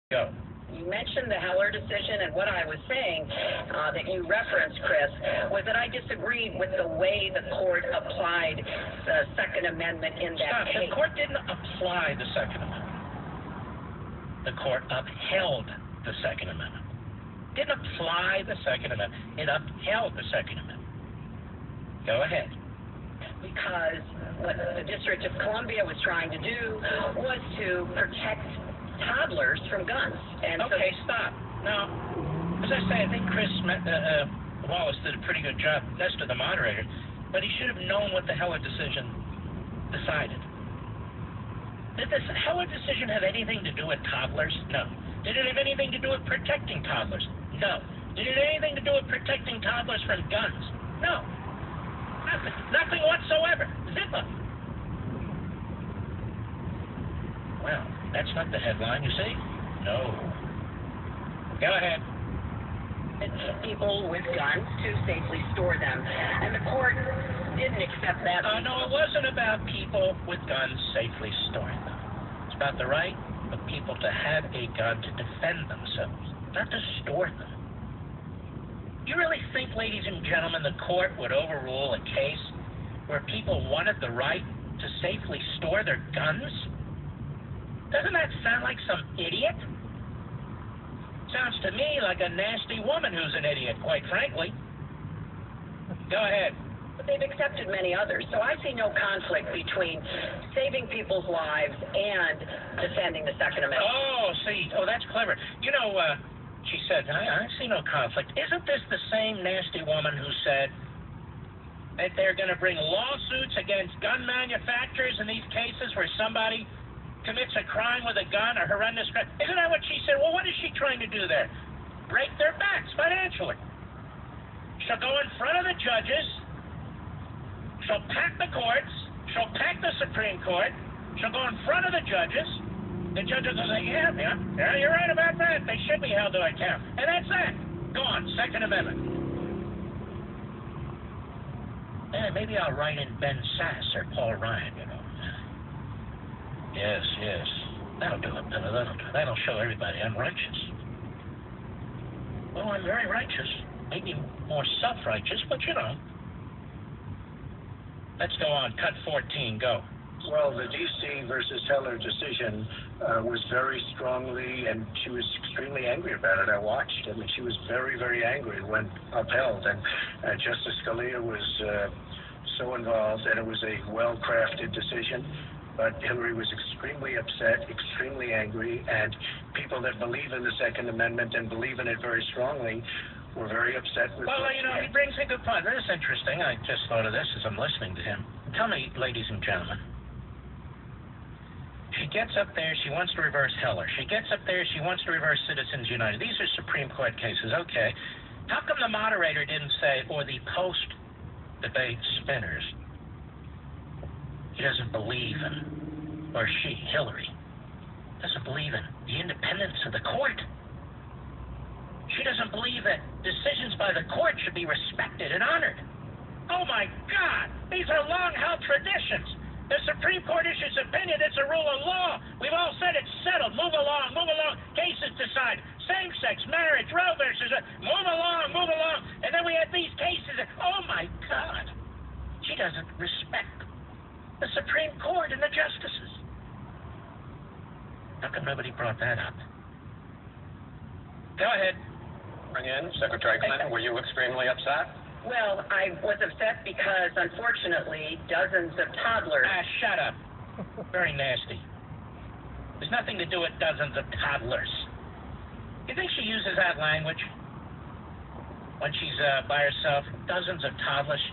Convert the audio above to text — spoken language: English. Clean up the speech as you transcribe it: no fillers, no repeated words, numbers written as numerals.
Go. You mentioned the Heller decision, and what I was saying that you referenced, Chris, was that I disagreed with the way the court applied the Second Amendment in that case. The court didn't apply the Second Amendment. The court upheld the Second Amendment. Didn't apply the Second Amendment. It upheld the Second Amendment. Go ahead. Because what the District of Columbia was trying to do was to protect toddlers from guns. And okay, stop. Now, as I say, I think Chris Wallace did a pretty good job, best of the moderator, but he should have known what the Heller decision decided. Did this Heller decision have anything to do with toddlers? No. Did it have anything to do with protecting toddlers? No. Did it have anything to do with protecting toddlers from guns? No. Nothing. Nothing whatsoever. Zippo. Well, that's not the headline, you see? No. Go ahead. People with guns to safely store them. And the court didn't accept that. No, it wasn't about people with guns safely storing them. It's about the right of people to have a gun to defend themselves, not to store them. You really think, ladies and gentlemen, the court would overrule a case where people wanted the right to safely store their guns? Doesn't that sound like some idiot? Sounds to me like a nasty woman who's an idiot, quite frankly. Go ahead. But they've accepted many others, so I see no conflict between saving people's lives and defending the Second Amendment. Oh, that's clever. You know, she said, I see no conflict. Isn't this the same nasty woman who said that they're going to bring lawsuits against gun manufacturers in these cases where somebody commits a crime with a gun, a horrendous crime? Isn't that what she said? Well, what is she trying to do there? Break their backs financially. She'll go in front of the judges. She'll pack the courts. She'll pack the Supreme Court. She'll go in front of the judges. The judges will say, yeah, you're right about that. They should be held to account. And that's that. Go on, Second Amendment. Maybe I'll write in Ben Sass or Paul Ryan, you know. Yes. That'll do it. That'll show everybody I'm righteous. Well, I'm very righteous. Maybe more self-righteous, but you know. Let's go on. Cut 14. Go. Well, the D.C. versus Heller decision was very strongly, and she was extremely angry about it. I watched. I mean, she was very, very angry when upheld, and Justice Scalia was so involved, and it was a well-crafted decision. But Hillary was extremely upset, extremely angry, and people that believe in the Second Amendment and believe in it very strongly were very upset with it. Well, you know, he brings a good point. This is interesting. I just thought of this as I'm listening to him. Tell me, ladies and gentlemen, she gets up there, she wants to reverse Heller. She gets up there, she wants to reverse Citizens United. These are Supreme Court cases. Okay. How come the moderator didn't say, or the post-debate spinners, he doesn't believe in, or she, Hillary, doesn't believe in the independence of the court. She doesn't believe that decisions by the court should be respected and honored. Oh my God, these are long-held traditions. The Supreme Court issues opinion, it's a rule of law. We've all said it's settled. Move along. Cases decided. Same-sex marriage, Roe versus, move along. And then we have these cases. Oh my God. She doesn't respect the Supreme Court and the justices. How come nobody brought that up? Go ahead. Bring in Secretary Clinton. Were you extremely upset? Well, I was upset because, unfortunately, dozens of toddlers... Shut up. Very nasty. There's nothing to do with dozens of toddlers. You think she uses that language when she's by herself? Dozens of toddlers?